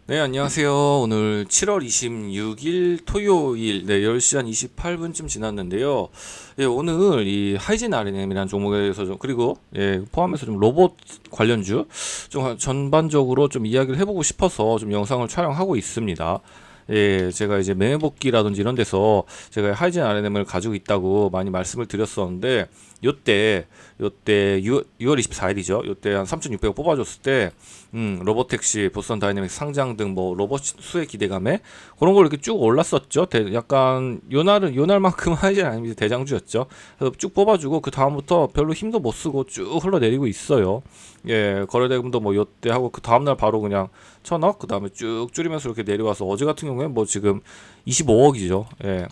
네, 안녕하세요. 오늘 7월 26일 토요일, 네, 10시 한 28분쯤 지났는데요. 예, 오늘 이 하이진 RNM이라는 종목에 대해서 그리고, 예, 포함해서 좀 로봇 관련주, 좀 전반적으로 좀 이야기를 해보고 싶어서 좀 영상을 촬영하고 있습니다. 예, 제가 이제 매매복귀라든지 이런 데서 제가 하이진 RNM을 가지고 있다고 많이 말씀을 드렸었는데, 요때 6월 24일이죠. 요때 한 3,600억 뽑아줬을 때, 로보택시, 보스턴 다이내믹스 상장 등 뭐 로봇 수의 기대감에 그런 걸 이렇게 쭉 올랐었죠. 약간 요날만큼 하이젠 아니면 대장주였죠. 그래서 쭉 뽑아주고 그 다음부터 별로 힘도 못 쓰고 쭉 흘러내리고 있어요. 예, 거래대금도 뭐 요때 하고 그 다음날 바로 그냥 1,000억 그 다음에 쭉 줄이면서 이렇게 내려와서 어제 같은 경우에 뭐 지금 25억이죠. 예.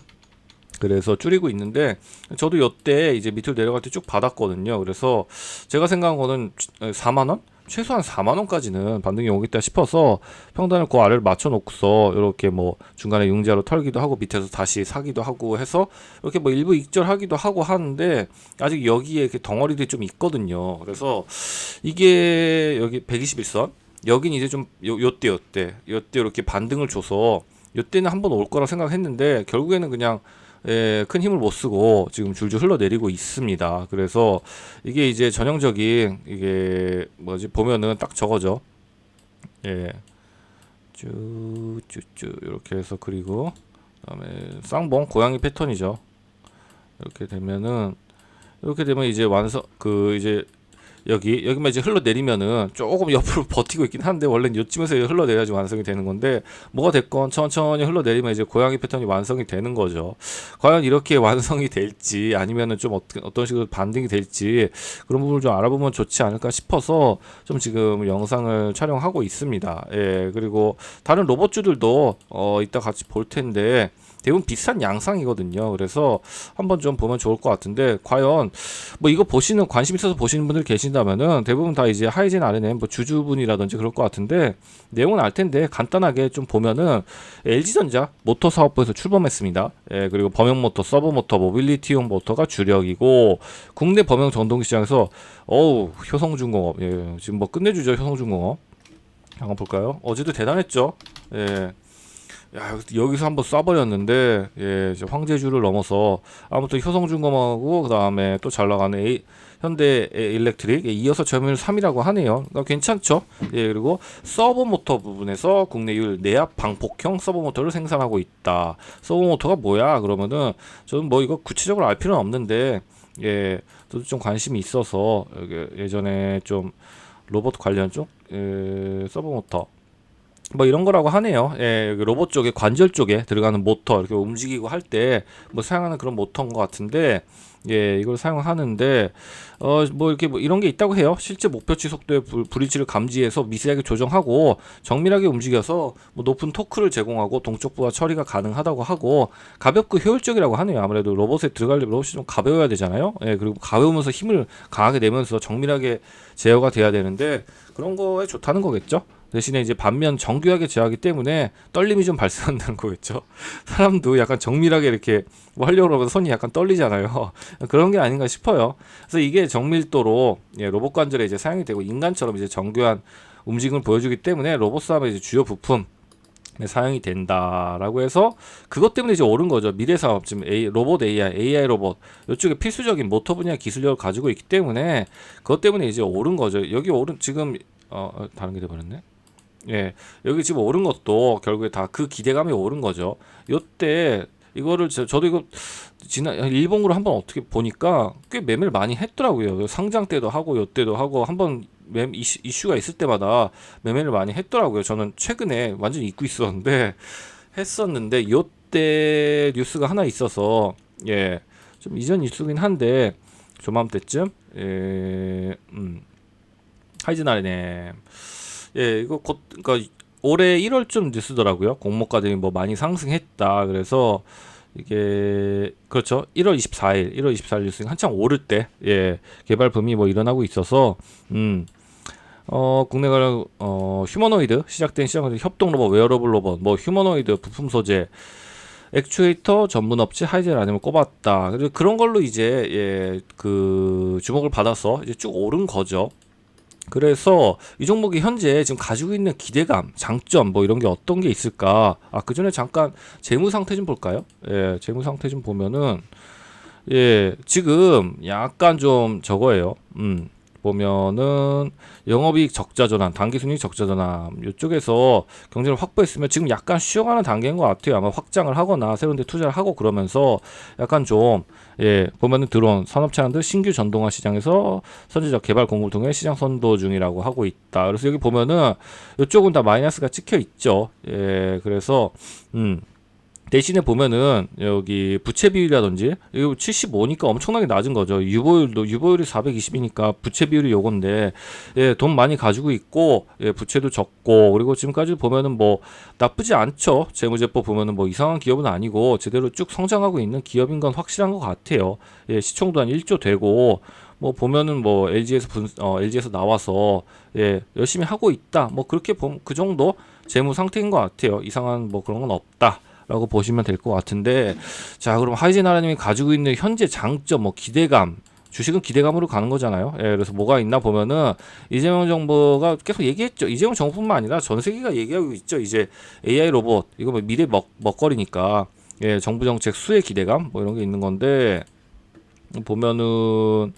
그래서 줄이고 있는데 저도 요때 이제 밑으로 내려갈 때 쭉 받았거든요. 그래서 제가 생각한 거는 4만 원? 최소한 4만 원까지는 반등이 오겠다 싶어서 평단을 그 아래를 맞춰 놓고서 이렇게 뭐 중간에 융자로 털기도 하고 밑에서 다시 사기도 하고 해서 이렇게 뭐 일부 익절하기도 하고 하는데 아직 여기에 이렇게 덩어리들이 좀 있거든요. 그래서 이게 여기 121선 여긴 이제 좀 요때 이렇게 반등을 줘서 요때는 한번 올 거라 생각했는데 결국에는 그냥 큰 힘을 못 쓰고 지금 줄줄 흘러내리고 있습니다. 그래서 이게 이제 전형적인 이게 뭐지 보면은 딱 저거죠. 예, 쭉쭉쭉 이렇게 해서 그리고 그다음에 쌍봉 고양이 패턴이죠. 이렇게 되면 이제 완성 그 이제 여기만 이제 흘러내리면은 조금 옆으로 버티고 있긴 한데 원래는 요쯤에서 흘러내려야지 완성이 되는 건데 뭐가 됐건 천천히 흘러내리면 이제 고양이 패턴이 완성이 되는 거죠. 과연 이렇게 완성이 될지 아니면은 좀 어떤 식으로 반등이 될지 그런 부분을 좀 알아보면 좋지 않을까 싶어서 좀 지금 영상을 촬영하고 있습니다. 예, 그리고 다른 로봇주들도 이따 같이 볼 텐데 대부분 비슷한 양상이거든요. 그래서 한번 좀 보면 좋을 것 같은데 과연 뭐 이거 보시는 관심 있어서 보시는 분들 계신다면은 대부분 다 이제 하이젠 RNM 뭐 주주분이라든지 그럴 것 같은데 내용은 알 텐데 간단하게 좀 보면은 LG전자 모터 사업부에서 출범했습니다. 예, 그리고 범용 모터, 서브 모터, 모빌리티용 모터가 주력이고 국내 범용 전동기 시장에서 효성중공업 지금 뭐 끝내주죠. 효성중공업 한번 볼까요? 어제도 대단했죠. 예. 야, 여기서 한번 쏴버렸는데, 예, 이제 황제주를 넘어서, 아무튼 효성중공업하고, 그 다음에 또 잘 나가는 현대 일렉트릭, 이어서 점유율 3위라고 하네요. 그러니까 괜찮죠? 예, 그리고 서버 모터 부분에서 국내 유일 내압 방폭형 서버 모터를 생산하고 있다. 서버 모터가 뭐야? 그러면은, 저는 뭐 이거 구체적으로 알 필요는 없는데, 예, 저도 좀 관심이 있어서, 예전에 좀 로봇 관련 쪽, 서버 모터, 뭐 이런 거라고 하네요. 예, 여기 로봇 쪽에 관절 쪽에 들어가는 모터 이렇게 움직이고 할 때 뭐 사용하는 그런 모터인 것 같은데 예, 이걸 사용하는데 뭐 이렇게 뭐 이런 게 있다고 해요. 실제 목표치 속도의 불이치를 감지해서 미세하게 조정하고 정밀하게 움직여서 뭐 높은 토크를 제공하고 동쪽부와 처리가 가능하다고 하고 가볍고 효율적이라고 하네요. 아무래도 로봇에 들어가려면 로봇이 좀 가벼워야 되잖아요. 예, 그리고 가벼우면서 힘을 강하게 내면서 정밀하게 제어가 돼야 되는데 그런 거에 좋다는 거겠죠. 대신에 이제 반면 정교하게 제어하기 때문에 떨림이 좀 발생한다는 거겠죠. 사람도 약간 정밀하게 이렇게 뭐 하려고 하면 손이 약간 떨리잖아요. 그런 게 아닌가 싶어요. 그래서 이게 정밀도로 로봇 관절에 이제 사용이 되고 인간처럼 이제 정교한 움직임을 보여주기 때문에 로봇 싸움의 이제 주요 부품 사용이 된다라고 해서 그것 때문에 이제 오른 거죠. 미래 사업 지금 로봇 AI 로봇 이쪽에 필수적인 모터 분야 기술력을 가지고 있기 때문에 그것 때문에 이제 오른 거죠. 여기 오른 지금 다른 게 돼버렸네. 예, 여기 지금 오른 것도 결국에 다 그 기대감이 오른 거죠. 요때 이거를 저도 이거 지난 일봉으로 한번 어떻게 보니까 꽤 매매를 많이 했더라고요. 상장 때도 하고 요때도 하고 한번 이슈가 있을 때마다 매매를 많이 했더라고요. 저는 최근에 완전히 잊고 있었는데 했었는데 요때 뉴스가 하나 있어서 예, 좀 이전 뉴스긴 한데 조맘때쯤 하이진 RNM 이거 곧 그러니까 올해 1월쯤 뉴스더라고요. 공모가들이 뭐 많이 상승했다. 그래서 이게 그렇죠. 1월 24일 뉴스 한창 오를 때 개발 붐이 뭐 일어나고 있어서 국내 관련 휴머노이드 시작된 시장에서 협동 로봇, 웨어러블 로봇, 뭐 휴머노이드 부품 소재 액추에이터 전문 업체 하이젠 RNM을 꼽았다. 그래서 그런 걸로 이제 그 주목을 받아서 이제 쭉 오른 거죠. 그래서 이 종목이 현재 지금 가지고 있는 기대감, 장점 뭐 이런 게 어떤 게 있을까? 그 전에 잠깐 재무 상태 좀 볼까요? 예, 재무 상태 좀 보면은 예, 지금 약간 좀 저거예요. 보면은 영업이익 적자 전환, 당기순이익 적자 전환 이쪽에서 경제를 확보했으면 지금 약간 쉬어가는 단계인 것 같아요. 아마 확장을 하거나 새로운 데 투자를 하고 그러면서 약간 좀 예, 보면은 드론 산업차량들 신규 전동화 시장에서 선제적 개발 공급을 통해 시장 선도 중이라고 하고 있다. 그래서 여기 보면은 이쪽은 다 마이너스가 찍혀 있죠. 예, 그래서 대신에 보면은 여기 부채 비율이라든지 이거 75니까 엄청나게 낮은 거죠. 유보율이 420이니까 부채 비율이 요건데 예, 돈 많이 가지고 있고 예, 부채도 적고 그리고 지금까지 보면은 뭐 나쁘지 않죠. 재무제표 보면은 뭐 이상한 기업은 아니고 제대로 쭉 성장하고 있는 기업인 건 확실한 것 같아요. 예, 시총도 한 1조 되고 뭐 보면은 뭐 LG에서 나와서 예, 열심히 하고 있다. 뭐 그렇게 보면 그 정도 재무 상태인 것 같아요. 이상한 뭐 그런 건 없다. 라고 보시면 될 것 같은데, 자, 그럼 하이젠 하나님이 가지고 있는 현재 장점, 뭐 기대감, 주식은 기대감으로 가는 거잖아요. 예, 그래서 뭐가 있나 보면은 이재명 정부가 계속 얘기했죠. 이재명 정부뿐만 아니라 전 세계가 얘기하고 있죠. 이제 AI 로봇 이거 뭐 미래 먹거리니까 예, 정부 정책 수혜 기대감 뭐 이런 게 있는 건데 보면은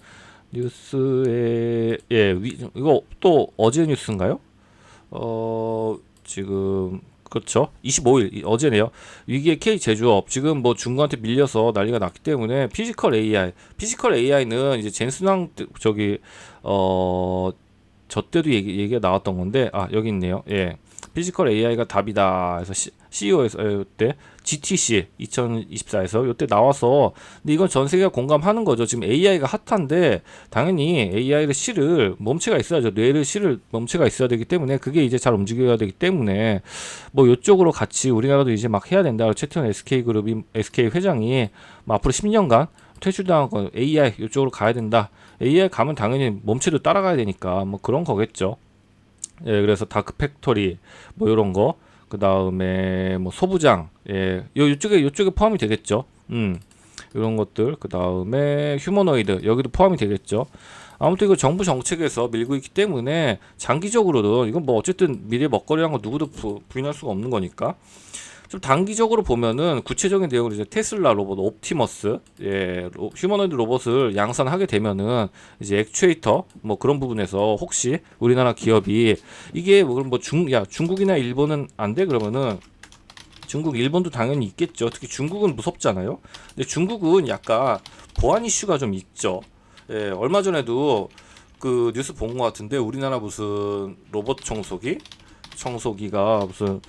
뉴스에 예, 이거 또 어제 뉴스인가요? 지금 그렇죠. 25일 어제네요. 위기의 K 제조업 지금 뭐 중국한테 밀려서 난리가 났기 때문에 피지컬 AI는 이제 젠순왕 저기 저 때도 얘기가 나왔던 건데 여기 있네요. 예. 피지컬 AI가 답이다. 해서 CEO에서 이때 GTC 2024에서 이때 나와서 근데 이건 전 세계가 공감하는 거죠. 지금 AI가 핫한데 당연히 AI를 실을 몸체가 있어야죠. 뇌를 실을 몸체가 있어야 되기 때문에 그게 이제 잘 움직여야 되기 때문에 뭐 이쪽으로 같이 우리나라도 이제 막 해야 된다. 최태원 SK 회장이 뭐 앞으로 10년간 퇴출당한 거 AI 이쪽으로 가야 된다. AI 가면 당연히 몸체도 따라가야 되니까 뭐 그런 거겠죠. 예, 그래서 다크 팩토리 뭐 이런 거, 그 다음에 뭐 소부장, 예, 요쪽에 포함이 되겠죠. 이런 것들, 그 다음에 휴머노이드 여기도 포함이 되겠죠. 아무튼 이거 정부 정책에서 밀고 있기 때문에 장기적으로도 이건 뭐 어쨌든 미래 먹거리란 거 누구도 부인할 수가 없는 거니까. 좀 단기적으로 보면은 구체적인 내용을 이제 테슬라 로봇 옵티머스 예, 휴머노이드 로봇을 양산하게 되면은 이제 액추에이터 뭐 그런 부분에서 혹시 우리나라 기업이 이게 뭐 중국이나 일본은 안 돼 그러면은 중국 일본도 당연히 있겠죠. 특히 중국은 무섭잖아요. 근데 중국은 약간 보안 이슈가 좀 있죠. 예, 얼마 전에도 그 뉴스 본 것 같은데 우리나라 무슨 로봇 청소기가 무슨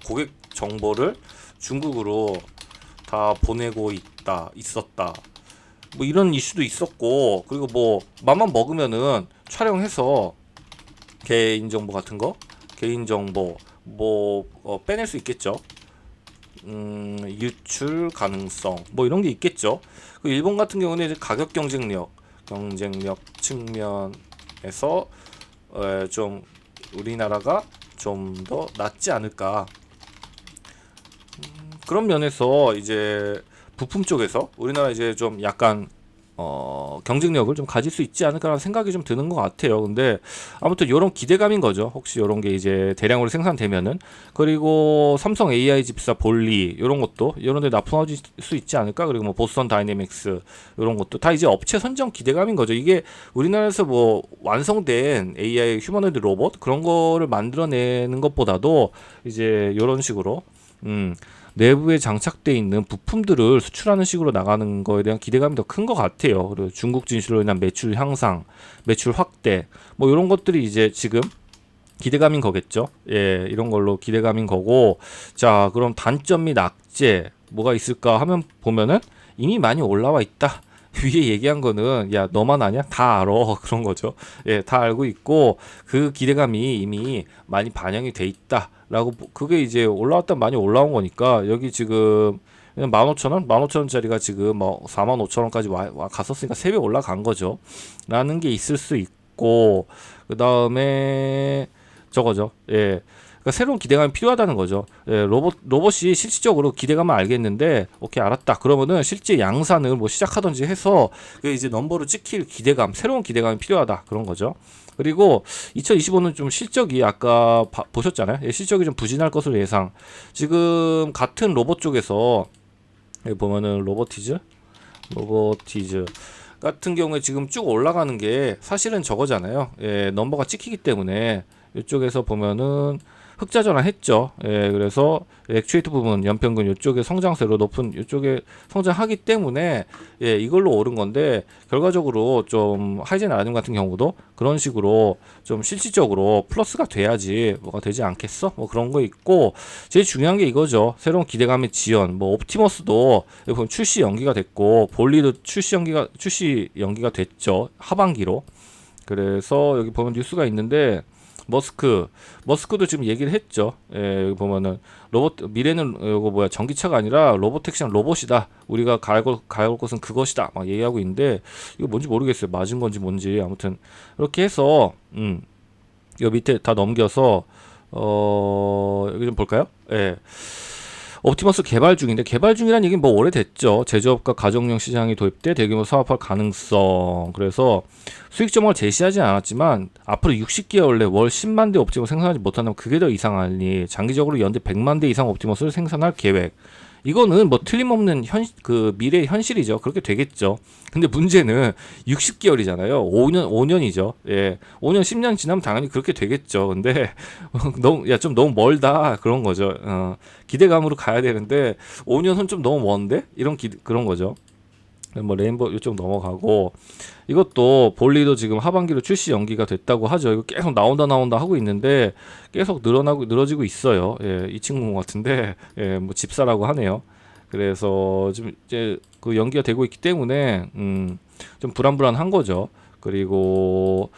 고객 정보를 중국으로 다 보내고 있었다. 뭐 이런 이슈도 있었고, 그리고 뭐 맘만 먹으면은 촬영해서 개인정보 같은 거, 개인정보 뭐 빼낼 수 있겠죠. 유출 가능성 뭐 이런 게 있겠죠. 그 일본 같은 경우는 이제 가격 경쟁력 측면에서 좀 우리나라가 좀 더 낫지 않을까. 그런 면에서 이제 부품 쪽에서 우리나라 이제 좀 약간 경쟁력을 좀 가질 수 있지 않을까라는 생각이 좀 드는 것 같아요. 근데 아무튼 이런 기대감인 거죠. 혹시 이런 게 이제 대량으로 생산되면은 그리고 삼성 AI 집사 볼리 이런 것도 이런 데 납품할 수 있지 않을까. 그리고 뭐 보스턴 다이내믹스 이런 것도 다 이제 업체 선정 기대감인 거죠. 이게 우리나라에서 뭐 완성된 AI 휴머노이드 로봇 그런 거를 만들어내는 것보다도 이제 이런 식으로 내부에 장착되어 있는 부품들을 수출하는 식으로 나가는 거에 대한 기대감이 더 큰 것 같아요. 그리고 중국 진출로 인한 매출 향상, 매출 확대, 뭐 이런 것들이 이제 지금 기대감인 거겠죠. 예, 이런 걸로 기대감인 거고. 자, 그럼 단점 및 악재 뭐가 있을까 하면 보면은 이미 많이 올라와 있다. 위에 얘기한 거는 야 너만 아냐? 다 알아. 그런 거죠. 예, 다 알고 있고 그 기대감이 이미 많이 반영이 돼 있다. 라고 그게 이제 올라왔다 많이 올라온 거니까 여기 지금 15,000원? 15,000원짜리가 지금 뭐 45,000원까지 갔었으니까 3배 올라간 거죠. 라는 게 있을 수 있고 그 다음에 저거죠. 예. 그러니까 새로운 기대감이 필요하다는 거죠. 예, 로봇이 실질적으로 기대감을 알겠는데, 오케이, 알았다. 그러면은 실제 양산을 뭐 시작하든지 해서 그 이제 넘버로 찍힐 기대감, 새로운 기대감이 필요하다. 그런 거죠. 그리고 2025는 좀 실적이 아까 보셨잖아요. 예, 실적이 좀 부진할 것으로 예상. 지금 같은 로봇 쪽에서 여기 보면은 로보티즈 같은 경우에 지금 쭉 올라가는 게 사실은 저거잖아요. 예, 넘버가 찍히기 때문에 이쪽에서 보면은 흑자 전환했죠. 예, 그래서 액추에이트 부분 연평균 이쪽에 성장세로 높은 이쪽에 성장하기 때문에 예, 이걸로 오른 건데 결과적으로 좀 하이젠 아님 같은 경우도 그런 식으로 좀 실질적으로 플러스가 돼야지 뭐가 되지 않겠어? 뭐 그런 거 있고 제일 중요한 게 이거죠. 새로운 기대감의 지연. 뭐 옵티머스도 여기 보면 출시 연기가 됐고 볼리도 출시 연기가 됐죠. 하반기로. 그래서 여기 보면 뉴스가 있는데 머스크도 지금 얘기를 했죠. 예, 여기 보면은 미래는 이거 뭐야 전기차가 아니라 로보택시랑 로봇이다. 우리가 가볼 것은 그것이다. 막 얘기하고 있는데 이거 뭔지 모르겠어요. 맞은 건지 뭔지 아무튼 이렇게 해서 이 밑에 다 넘겨서 여기 좀 볼까요? 예. 옵티머스 개발 중인데 개발 중이란 얘기는 뭐 오래됐죠. 제조업과 가정용 시장이 도입돼 대규모 사업할 가능성. 그래서 수익 전망을 제시하지 않았지만 앞으로 60개월 내 월 10만 대 옵티머스 생산하지 못한다면 그게 더 이상하니 장기적으로 연대 100만 대 이상 옵티머스를 생산할 계획. 이거는 뭐 틀림없는 미래의 현실이죠. 그렇게 되겠죠. 근데 문제는 60개월이잖아요. 5년이죠. 예. 5년, 10년 지나면 당연히 그렇게 되겠죠. 근데 좀 너무 멀다. 그런 거죠. 기대감으로 가야 되는데 5년은 좀 너무 먼데? 그런 거죠. 뭐 레인보우 이쪽 넘어가고 이것도 볼리도 지금 하반기로 출시 연기가 됐다고 하죠. 이거 계속 나온다 하고 있는데 계속 늘어지고 있어요. 예, 이 친구 같은데 예, 뭐 집사라고 하네요. 그래서 지금 이제 그 연기가 되고 있기 때문에 좀 불안한 거죠. 그리고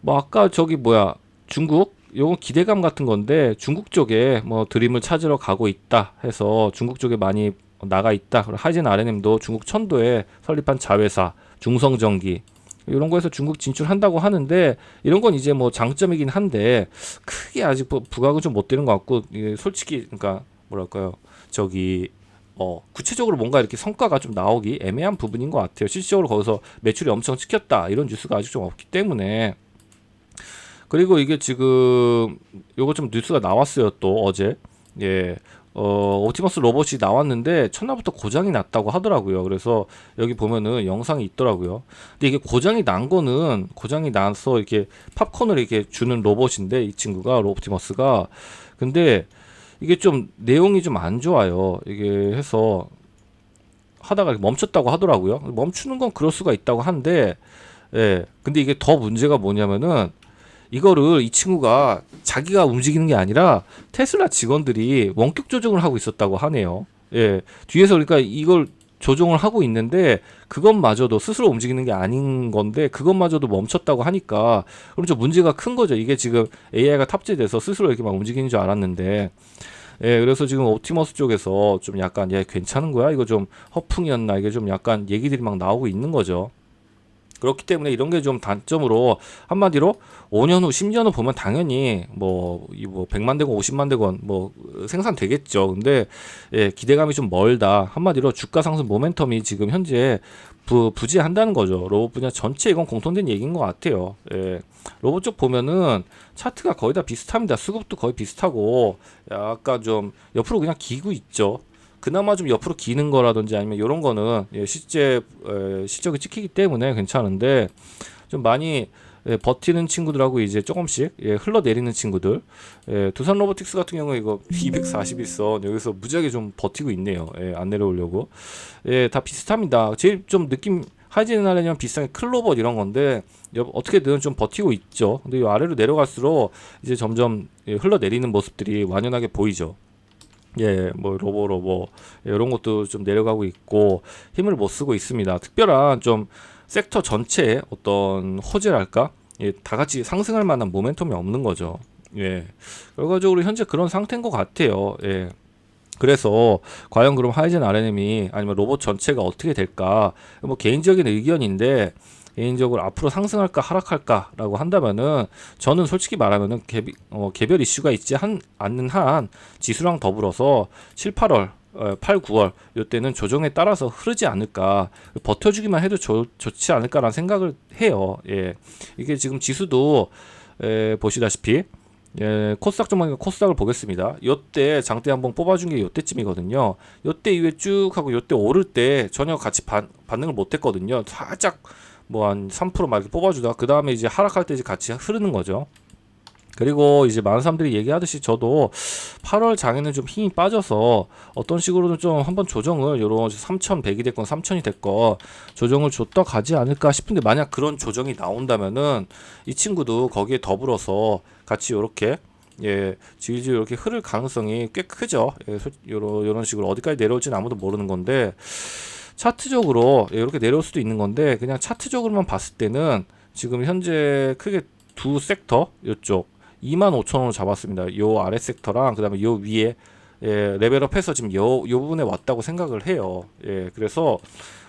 뭐 아까 저기 뭐야 중국 요건 기대감 같은 건데 중국 쪽에 뭐 드림을 찾으러 가고 있다 해서 중국 쪽에 많이 나가 있다. 그리고 하이젠 R&M도 중국 천도에 설립한 자회사 중성전기 이런 거에서 중국 진출한다고 하는데 이런 건 이제 뭐 장점이긴 한데 크게 아직 부각은 좀 못 되는 것 같고 이게 솔직히 그러니까 뭐랄까요 저기 구체적으로 뭔가 이렇게 성과가 좀 나오기 애매한 부분인 것 같아요. 실질적으로 거기서 매출이 엄청 찍혔다 이런 뉴스가 아직 좀 없기 때문에 그리고 이게 지금 요거 좀 뉴스가 나왔어요 또 어제 예. 옵티머스 로봇이 나왔는데 첫날부터 고장이 났다고 하더라고요. 그래서 여기 보면은 영상이 있더라고요. 근데 이게 고장이 나서 이렇게 팝콘을 이렇게 주는 로봇인데 이 친구가 옵티머스가 근데 이게 좀 내용이 좀 안 좋아요. 이게 해서 하다가 멈췄다고 하더라고요. 멈추는 건 그럴 수가 있다고 한데 예. 근데 이게 더 문제가 뭐냐면은 이거를 이 친구가 자기가 움직이는 게 아니라 테슬라 직원들이 원격 조정을 하고 있었다고 하네요. 예. 뒤에서 그러니까 이걸 조정을 하고 있는데 그것마저도 스스로 움직이는 게 아닌 건데 그것마저도 멈췄다고 하니까 그럼 좀 문제가 큰 거죠. 이게 지금 AI가 탑재돼서 스스로 이렇게 막 움직이는 줄 알았는데 예, 그래서 지금 옵티머스 쪽에서 좀 약간 괜찮은 거야? 이거 좀 허풍이었나? 이게 좀 약간 얘기들이 막 나오고 있는 거죠. 그렇기 때문에 이런 게 좀 단점으로 한마디로 5년 후 10년 후 보면 당연히 뭐 100만 대건 50만 대건 뭐 생산되겠죠. 근데 예, 기대감이 좀 멀다. 한마디로 주가 상승 모멘텀이 지금 현재 부재한다는 거죠. 로봇 분야 전체 이건 공통된 얘기인 것 같아요. 예. 로봇 쪽 보면은 차트가 거의 다 비슷합니다. 수급도 거의 비슷하고 약간 좀 옆으로 그냥 기고 있죠. 그나마 좀 옆으로 기는 거라든지 아니면 이런 거는 예, 실적이 찍히기 때문에 괜찮은데 좀 많이 버티는 친구들하고 이제 조금씩 흘러내리는 친구들 두산 로보틱스 같은 경우 이거 241선 여기서 무지하게 좀 버티고 있네요. 안 내려오려고 다 비슷합니다. 제일 좀 느낌 하이젠 하려면 비슷한 게 클로버 이런 건데 어떻게든 좀 버티고 있죠. 근데 이 아래로 내려갈수록 이제 점점 흘러내리는 모습들이 완연하게 보이죠. 예, 뭐 로보 이런 것도 좀 내려가고 있고 힘을 못 쓰고 있습니다. 특별한 좀 섹터 전체의 어떤 호재랄까? 예, 다 같이 상승할 만한 모멘텀이 없는 거죠. 예, 결과적으로 현재 그런 상태인 것 같아요. 예. 그래서 과연 그럼 하이젠 R&M이 아니면 로봇 전체가 어떻게 될까? 뭐 개인적인 의견인데 개인적으로 앞으로 상승할까 하락할까라고 한다면은 저는 솔직히 말하면은 개별 이슈가 있지 않는 한 지수랑 더불어서 7, 8월 8, 9월 이때는 조정에 따라서 흐르지 않을까, 버텨주기만 해도 좋지 않을까라는 생각을 해요. 예. 이게 지금 지수도 보시다시피 코스닥 전망이니까 코스닥을 보겠습니다. 요때 장대 한번 뽑아준 게 요때쯤이거든요. 요때 이후에 쭉 하고 요때 오를 때 전혀 같이 반응을 못했거든요. 살짝 뭐 한 3%막 이렇게 뽑아주다가 그 다음에 이제 하락할 때 이제 같이 흐르는 거죠. 그리고 이제 많은 사람들이 얘기하듯이 저도 8월 장에는 좀 힘이 빠져서 어떤 식으로든 좀 한번 조정을, 요런 3,100이 됐건 3,000이 됐건 조정을 줬다 가지 않을까 싶은데, 만약 그런 조정이 나온다면은 이 친구도 거기에 더불어서 같이 요렇게 질질 이렇게 흐를 가능성이 꽤 크죠. 요런 식으로 어디까지 내려올지는 아무도 모르는 건데, 차트적으로 이렇게 내려올 수도 있는 건데, 그냥 차트적으로만 봤을 때는 지금 현재 크게 두 섹터, 요쪽 25,000원으로 잡았습니다. 요 아래 섹터랑 그 다음에 요 위에 레벨업해서 지금 요 부분에 왔다고 생각을 해요. 그래서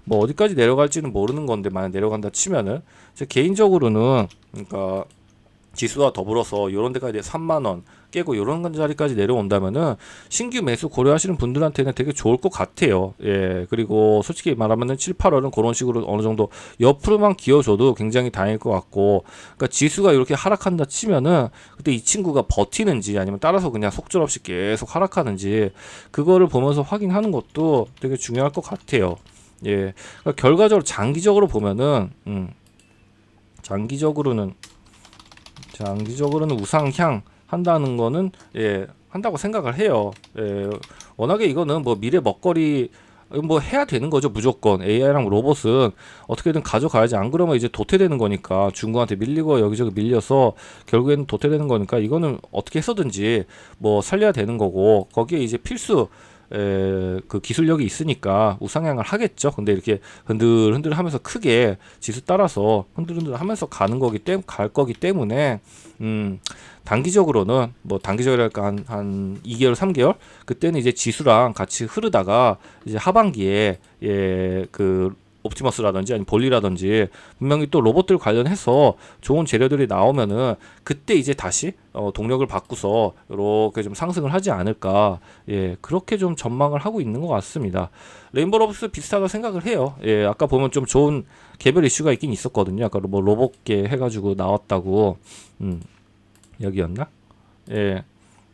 뭐 어디까지 내려갈지는 모르는 건데, 만약 내려간다 치면은 제 개인적으로는, 그러니까 지수와 더불어서 요런 데까지 3만원 깨고 요런 자리까지 내려온다면은 신규 매수 고려하시는 분들한테는 되게 좋을 것 같아요. 그리고 솔직히 말하면은 7, 8월은 그런 식으로 어느 정도 옆으로만 기어줘도 굉장히 다행일 것 같고, 그러니까 지수가 이렇게 하락한다 치면은 그때 이 친구가 버티는지 아니면 따라서 그냥 속절없이 계속 하락하는지, 그거를 보면서 확인하는 것도 되게 중요할 것 같아요. 그러니까 결과적으로 장기적으로 보면은 장기적으로는 우상향 한다는 거는 한다고 생각을 해요. 워낙에 이거는 뭐 미래 먹거리 뭐 해야 되는 거죠. 무조건 AI랑 로봇은 어떻게든 가져가야지. 안 그러면 이제 도태되는 거니까, 중국한테 밀리고 여기저기 밀려서 결국에는 도태되는 거니까, 이거는 어떻게 해서든지 뭐 살려야 되는 거고, 거기에 이제 필수 그 기술력이 있으니까 우상향을 하겠죠. 근데 이렇게 흔들흔들 하면서 크게 지수 따라서 흔들흔들 하면서 갈 거기 때문에 단기적으로는 뭐 단기적이랄까 한 2개월 3개월 그때는 이제 지수랑 같이 흐르다가 이제 하반기에 그 옵티머스라든지 아니면 볼리라든지 분명히 또 로봇들 관련해서 좋은 재료들이 나오면은 그때 이제 다시 동력을 바꾸서 이렇게 좀 상승을 하지 않을까, 그렇게 좀 전망을 하고 있는 것 같습니다. 레인보우 로봇스 비슷하다고 생각을 해요. 아까 보면 좀 좋은 개별 이슈가 있긴 있었거든요. 아까 뭐 로봇계 해가지고 나왔다고, 여기였나?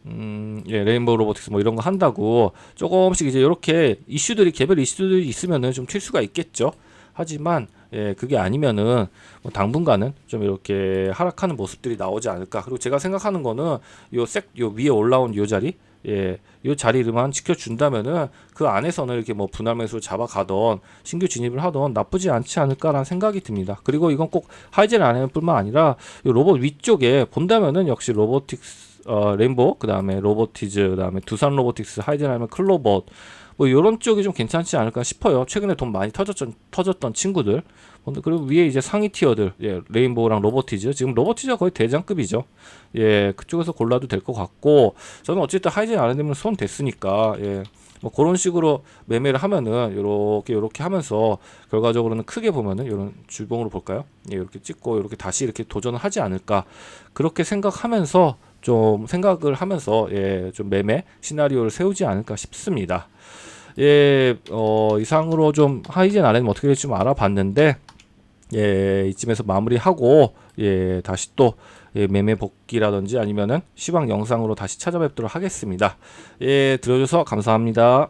레인보우 로보틱스 뭐 이런 거 한다고 조금씩 이제 이렇게 이슈들이, 개별 이슈들이 있으면은 좀 튈 수가 있겠죠. 하지만 그게 아니면은 뭐 당분간은 좀 이렇게 하락하는 모습들이 나오지 않을까. 그리고 제가 생각하는 거는 요 위에 올라온 요 자리, 요 자리를만 지켜준다면은 그 안에서는 이렇게 뭐 분할 매수 잡아가던 신규 진입을 하던 나쁘지 않지 않을까라는 생각이 듭니다. 그리고 이건 꼭 하이젠 안에뿐만 아니라 요 로봇 위쪽에 본다면은 역시 로보틱스, 레인보우, 그 다음에 로보티즈, 그 다음에 두산 로보틱스, 하이젠 아니면 클로봇, 뭐 이런 쪽이 좀 괜찮지 않을까 싶어요. 최근에 돈 많이 터졌던 친구들. 그리고 위에 이제 상위 티어들, 레인보우랑 로보티즈, 지금 로보티즈가 거의 대장급이죠. 그쪽에서 골라도 될 것 같고, 저는 어쨌든 하이젠 안 되면 손 됐으니까, 뭐 그런 식으로 매매를 하면은 요렇게 하면서 결과적으로는 크게 보면은 이런 주봉으로 볼까요? 이렇게 찍고 이렇게 다시 이렇게 도전을 하지 않을까, 그렇게 생각하면서 좀 매매 시나리오를 세우지 않을까 싶습니다. 이상으로 좀 하이젠 아래는 어떻게 될지 좀 알아봤는데, 이쯤에서 마무리하고, 다시 또 매매 복귀라든지 아니면은 시황 영상으로 다시 찾아뵙도록 하겠습니다. 들어줘서 감사합니다.